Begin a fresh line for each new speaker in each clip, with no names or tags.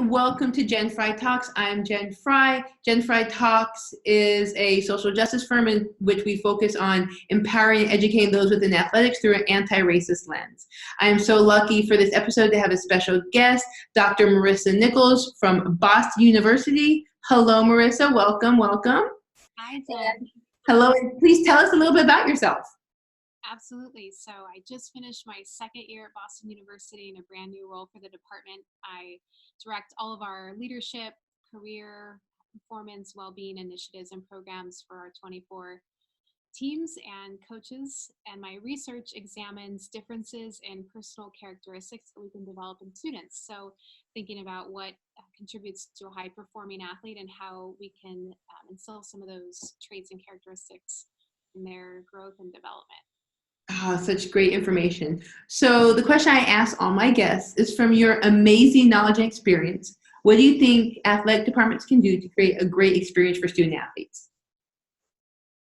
and welcome to Gen Fry Talks. I'm Gen Fry. Gen Fry Talks is a social justice firm in which we focus on empowering and educating those within athletics through an anti-racist lens. I am so lucky for this episode to have a special guest, Dr. Marissa Nichols from Boston University. Hello, Marissa. Welcome, welcome.
Hi, Jen.
Hello, and please tell us a little bit about yourself.
Absolutely. So I just finished my second year at Boston University in a brand new role for the department. I direct all of our leadership, career, performance, well-being initiatives and programs for our 24 teams and coaches. And my research examines differences in personal characteristics that we can develop in students. So thinking about what contributes to a high-performing athlete and how we can instill some of those traits and characteristics in their growth and development.
Oh, such great information. So the question I ask all my guests is, from your amazing knowledge and experience, what do you think athletic departments can do to create a great experience for student athletes?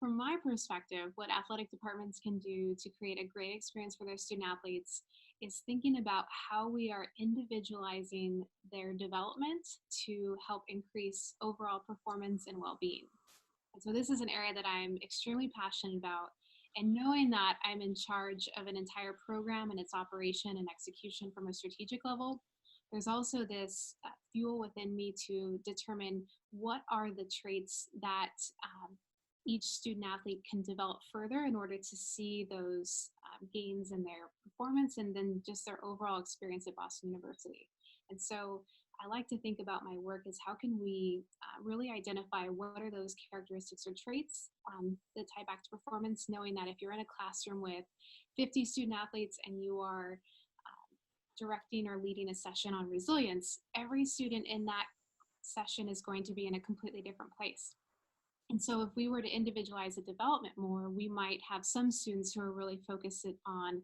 From my perspective, what athletic departments can do to create a great experience for their student athletes is thinking about how we are individualizing their development to help increase overall performance and well-being. And so this is an area that I'm extremely passionate about. And knowing that I'm in charge of an entire program and its operation and execution from a strategic level, there's also this fuel within me to determine what are the traits that each student athlete can develop further in order to see those gains in their performance and then just their overall experience at Boston University. And so I like to think about my work as how can we really identify what are those characteristics or traits that tie back to performance, knowing that if you're in a classroom with 50 student athletes and you are directing or leading a session on resilience, every student in that session is going to be in a completely different place. And so if we were to individualize the development more, we might have some students who are really focused on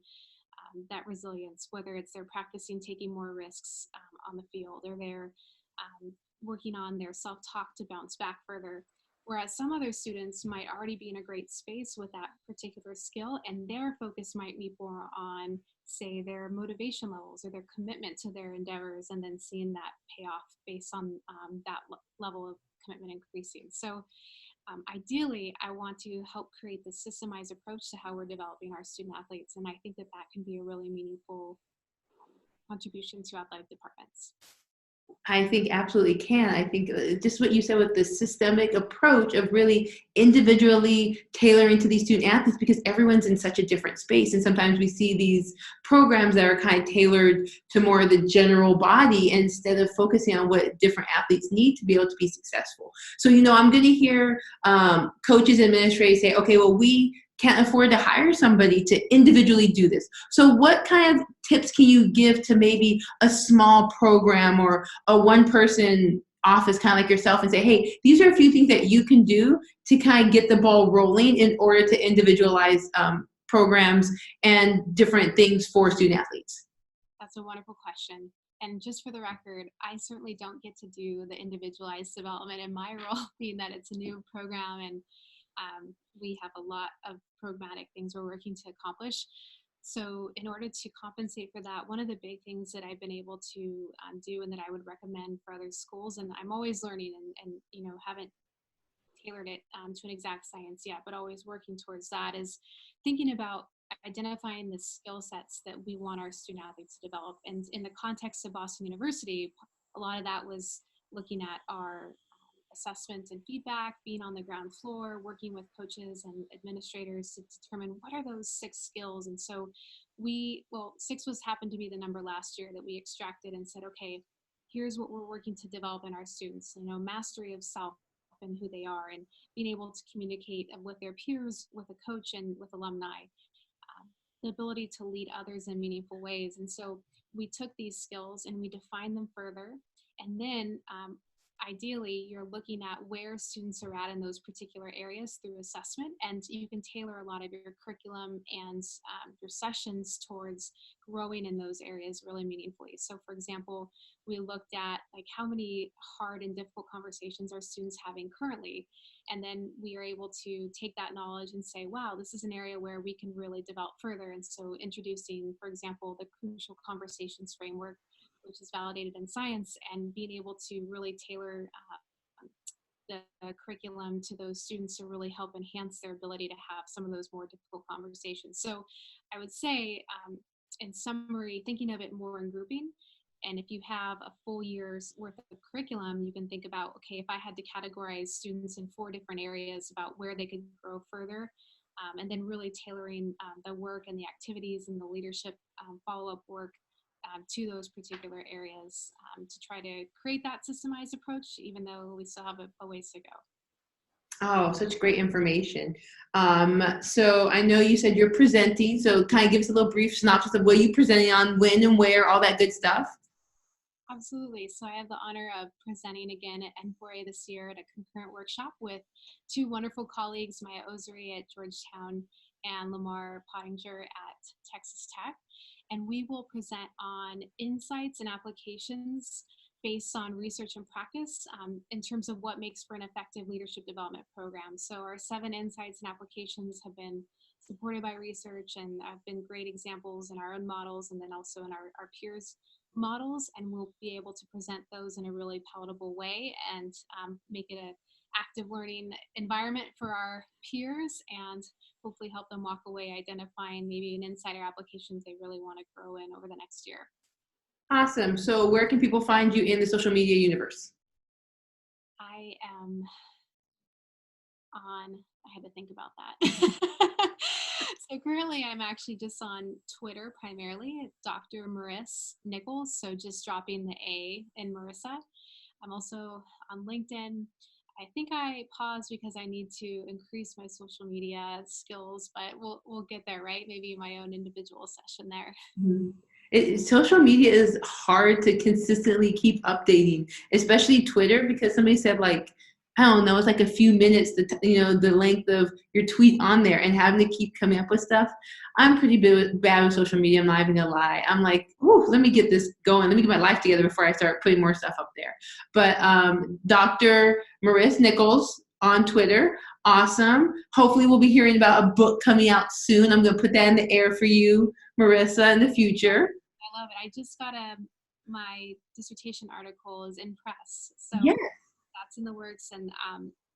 that resilience, whether it's they're practicing taking more risks on the field or they're working on their self-talk to bounce back further. Whereas some other students might already be in a great space with that particular skill and their focus might be more on, say, their motivation levels or their commitment to their endeavors and then seeing that payoff based on that level of commitment increasing. So ideally, I want to help create the systemized approach to how we're developing our student athletes, and I think that that can be a really meaningful contribution to athletic departments.
I think absolutely can. I think just what you said with the systemic approach of really individually tailoring to these student athletes, because everyone's in such a different space. And sometimes we see these programs that are kind of tailored to more of the general body instead of focusing on what different athletes need to be able to be successful. So, I'm going to hear coaches and administrators say, okay, well, we can't afford to hire somebody to individually do this. So what kind of tips can you give to maybe a small program or a one-person office, kind of like yourself, and say, hey, these are a few things that you can do to kind of get the ball rolling in order to individualize programs and different things for student athletes?
That's a wonderful question. And just for the record, I certainly don't get to do the individualized development in my role, being that it's a new program and we have a lot of programmatic things we're working to accomplish. So in order to compensate for that, one of the big things that I've been able to do and that I would recommend for other schools, and I'm always learning and haven't tailored it to an exact science yet, but always working towards that, is thinking about identifying the skill sets that we want our student athletes to develop. And in the context of Boston University, a lot of that was looking at our assessment and feedback, being on the ground floor, working with coaches and administrators to determine what are those 6 skills. And so 6 happened to be the number last year that we extracted and said, okay, here's what we're working to develop in our students, mastery of self and who they are, and being able to communicate with their peers, with a coach, and with alumni, the ability to lead others in meaningful ways. And so we took these skills and we defined them further. And then ideally, you're looking at where students are at in those particular areas through assessment, and you can tailor a lot of your curriculum and your sessions towards growing in those areas really meaningfully. So for example, we looked at how many hard and difficult conversations are students having currently, and then we are able to take that knowledge and say, wow, this is an area where we can really develop further. And so introducing, for example, the crucial conversations framework which is validated in science, and being able to really tailor the curriculum to those students to really help enhance their ability to have some of those more difficult conversations. So I would say, in summary, thinking of it more in grouping. And if you have a full year's worth of curriculum, you can think about, okay, if I had to categorize students in 4 different areas about where they could grow further, and then really tailoring the work and the activities and the leadership follow-up work to those particular areas, to try to create that systemized approach, even though we still have a ways to go.
Oh, such great information. So I know you said you're presenting, so kind of give us a little brief synopsis of what you're presenting on, when and where, all that good stuff.
Absolutely. So I have the honor of presenting again at N4A this year at a concurrent workshop with 2 wonderful colleagues, Maya Osiri at Georgetown and Lamar Pottinger at Texas Tech. And we will present on insights and applications based on research and practice, in terms of what makes for an effective leadership development program. So our 7 insights and applications have been supported by research and have been great examples in our own models and then also in our peers' models, and we'll be able to present those in a really palatable way and make it an active learning environment for our peers, and hopefully help them walk away identifying maybe an insight or applications they really want to grow in over the next year.
Awesome. So where can people find you in the social media universe?
I am on, I had to think about that. So currently I'm actually just on Twitter primarily, Dr. Marissa Nichols. So just dropping the A in Marissa. I'm also on LinkedIn. I think I paused because I need to increase my social media skills, but we'll get there, right? Maybe my own individual session there.
Mhm. Social media is hard to consistently keep updating, especially Twitter, because somebody said like, I don't know, it's like a few minutes, the length of your tweet on there, and having to keep coming up with stuff. I'm pretty bad with social media. I'm not even gonna lie. I'm like, ooh, let me get this going. Let me get my life together before I start putting more stuff up there. But Dr. Marissa Nichols on Twitter, awesome. Hopefully we'll be hearing about a book coming out soon. I'm gonna put that in the air for you, Marissa, in the future.
I love it. I just got my dissertation article is in press. So
Yes.
that's in the works, and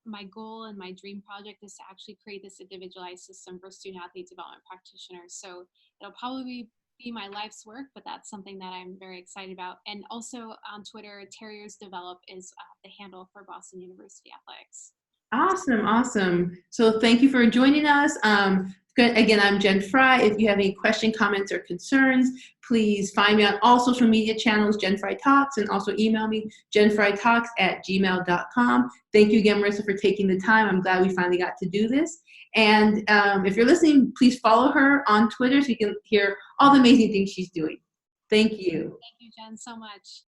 my goal and my dream project is to actually create this individualized system for student athlete development practitioners. So it'll probably be my life's work, but that's something that I'm very excited about. And also on Twitter, Terriers Develop is the handle for Boston University Athletics.
Awesome, awesome. So thank you for joining us. Again, I'm Jen Fry. If you have any questions, comments, or concerns, please find me on all social media channels, Jen Fry Talks, and also email me, jenfrytalks@gmail.com. Thank you again, Marissa, for taking the time. I'm glad we finally got to do this. And if you're listening, please follow her on Twitter so you can hear all the amazing things she's doing. Thank you.
Thank you, Jen, so much.